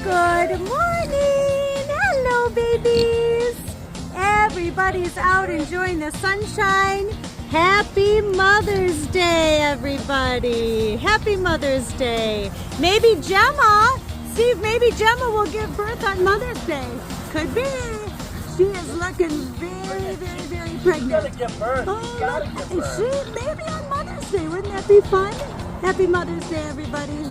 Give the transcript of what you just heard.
Good morning! Hello, babies! Everybody's out enjoying the sunshine. Happy Mother's Day, everybody! Happy Mother's Day. Maybe Gemma, see if maybe Gemma will give birth on Mother's Day. Could be. She is looking very, very, very pregnant. She's gotta give birth. She's gotta give birth. Maybe on Mother's Day. Wouldn't that be fun? Happy Mother's Day, everybody.